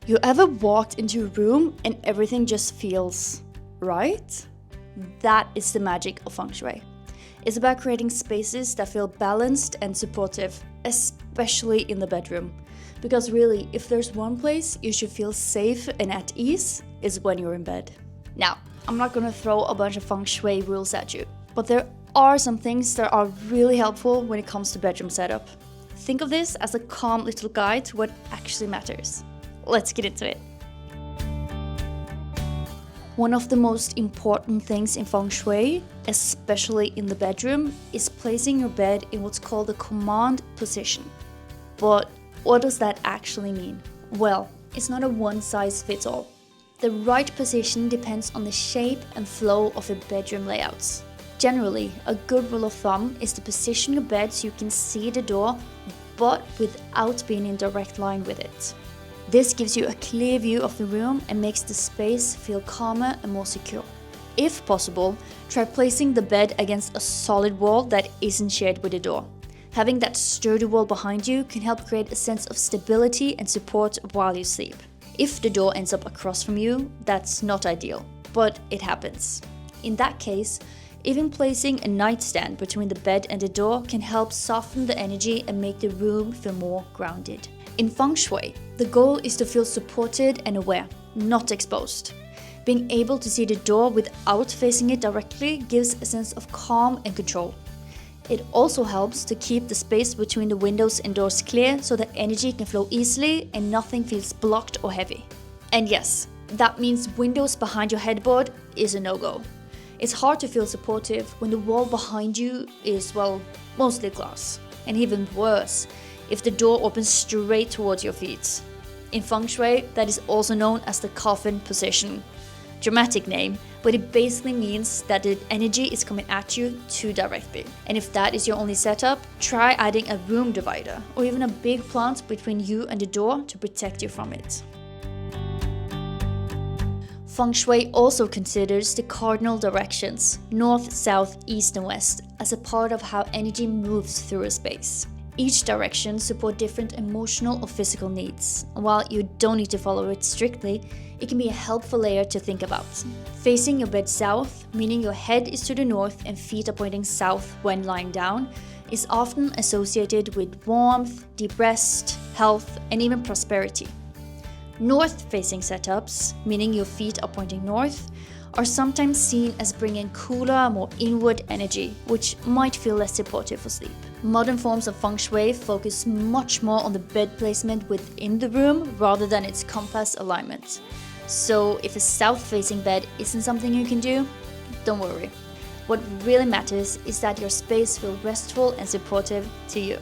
You ever walked into a room and everything just feels right? That is the magic of Feng Shui. It's about creating spaces that feel balanced and supportive, especially in the bedroom. Because really, if there's one place you should feel safe and at ease, is when you're in bed. Now, I'm not gonna throw a bunch of Feng Shui rules at you, but there are some things that are really helpful when it comes to bedroom setup. Think of this as a calm little guide to what actually matters. Let's get into it. One of the most important things in Feng Shui, especially in the bedroom, is placing your bed in what's called a command position. But what does that actually mean? Well, it's not a one-size-fits-all. The right position depends on the shape and flow of the bedroom layouts. Generally, a good rule of thumb is to position your bed so you can see the door, but without being in direct line with it. This gives you a clear view of the room and makes the space feel calmer and more secure. If possible, try placing the bed against a solid wall that isn't shared with the door. Having that sturdy wall behind you can help create a sense of stability and support while you sleep. If the door ends up across from you, that's not ideal, but it happens. In that case, even placing a nightstand between the bed and the door can help soften the energy and make the room feel more grounded. In Feng Shui, the goal is to feel supported and aware, not exposed. Being able to see the door without facing it directly gives a sense of calm and control. It also helps to keep the space between the windows and doors clear so that energy can flow easily and nothing feels blocked or heavy. And yes, that means windows behind your headboard is a no-go. It's hard to feel supportive when the wall behind you is, well, mostly glass. And even worse, if the door opens straight towards your feet. In Feng Shui, that is also known as the coffin position. Dramatic name, but it basically means that the energy is coming at you too directly. And if that is your only setup, try adding a room divider or even a big plant between you and the door to protect you from it. Feng Shui also considers the cardinal directions, north, south, east and west, as a part of how energy moves through a space. Each direction supports different emotional or physical needs, and while you don't need to follow it strictly, it can be a helpful layer to think about. Facing your bed south, meaning your head is to the north and feet are pointing south when lying down, is often associated with warmth, deep rest, health, and even prosperity. North-facing setups, meaning your feet are pointing north, are sometimes seen as bringing cooler, more inward energy, which might feel less supportive for sleep. Modern forms of Feng Shui focus much more on the bed placement within the room rather than its compass alignment. So if a south-facing bed isn't something you can do, don't worry. What really matters is that your space feels restful and supportive to you.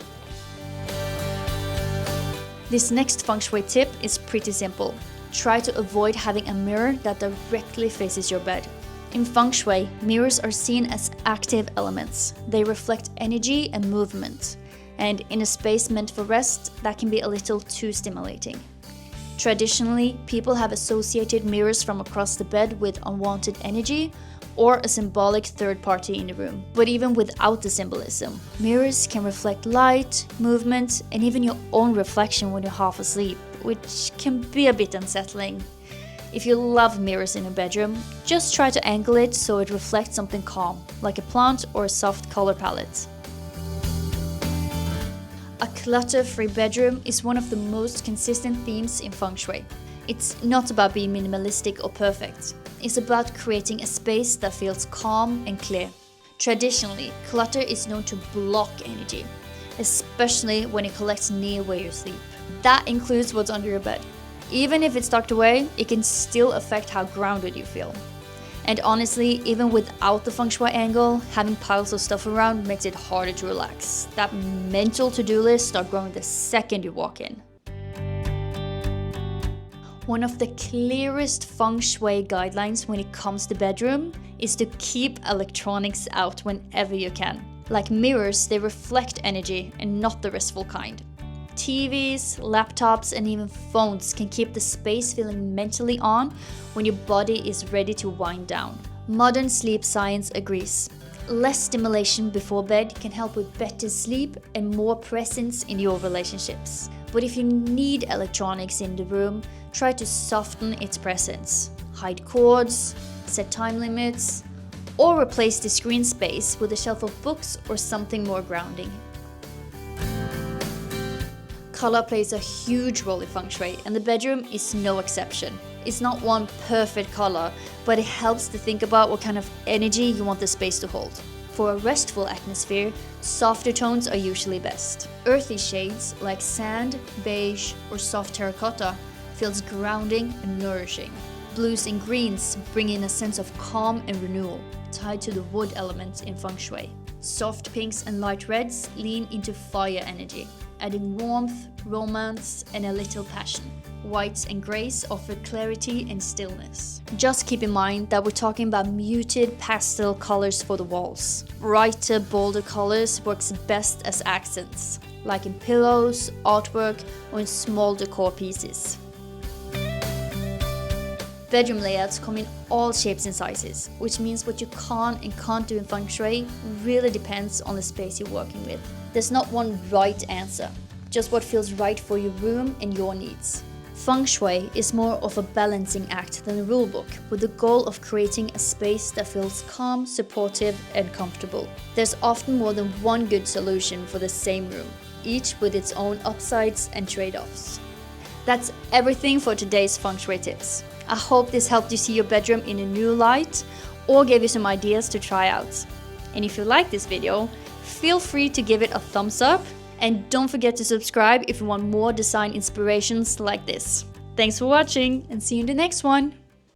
This next Feng Shui tip is pretty simple. Try to avoid having a mirror that directly faces your bed. In Feng Shui, mirrors are seen as active elements. They reflect energy and movement. And in a space meant for rest, that can be a little too stimulating. Traditionally, people have associated mirrors from across the bed with unwanted energy or a symbolic third party in the room. But even without the symbolism, mirrors can reflect light, movement, and even your own reflection when you're half asleep, which can be a bit unsettling. If you love mirrors in a bedroom, just try to angle it so it reflects something calm, like a plant or a soft color palette. A clutter-free bedroom is one of the most consistent themes in Feng Shui. It's not about being minimalistic or perfect. It's about creating a space that feels calm and clear. Traditionally, clutter is known to block energy, especially when it collects near where you sleep. That includes what's under your bed. Even if it's tucked away, it can still affect how grounded you feel. And honestly, even without the Feng Shui angle, having piles of stuff around makes it harder to relax. That mental to-do list starts growing the second you walk in. One of the clearest Feng Shui guidelines when it comes to bedroom is to keep electronics out whenever you can. Like mirrors, they reflect energy and not the restful kind. TVs, laptops, and even phones can keep the space feeling mentally on when your body is ready to wind down. Modern sleep science agrees. Less stimulation before bed can help with better sleep and more presence in your relationships. But if you need electronics in the room, Try to soften its presence. Hide cords, set time limits, or replace the screen space with a shelf of books or something more grounding. Color plays a huge role in Feng Shui, and the bedroom is no exception. It's not one perfect color, but it helps to think about what kind of energy you want the space to hold. For a restful atmosphere, softer tones are usually best. Earthy shades like sand, beige, or soft terracotta feels grounding and nourishing. Blues and greens bring in a sense of calm and renewal, tied to the wood elements in Feng Shui. Soft pinks and light reds lean into fire energy, adding warmth, romance, and a little passion. Whites and grays offer clarity and stillness. Just keep in mind that we're talking about muted pastel colors for the walls. Brighter, bolder colors works best as accents, like in pillows, artwork, or in small decor pieces. Bedroom layouts come in all shapes and sizes, which means what you can and can't do in Feng Shui really depends on the space you're working with. There's not one right answer, just what feels right for your room and your needs. Feng Shui is more of a balancing act than a rulebook, with the goal of creating a space that feels calm, supportive, and comfortable. There's often more than one good solution for the same room, each with its own upsides and trade-offs. That's everything for today's Feng Shui tips. I hope this helped you see your bedroom in a new light or gave you some ideas to try out. And if you like this video, feel free to give it a thumbs up, and don't forget to subscribe if you want more design inspirations like this. Thanks for watching, and see you in the next one!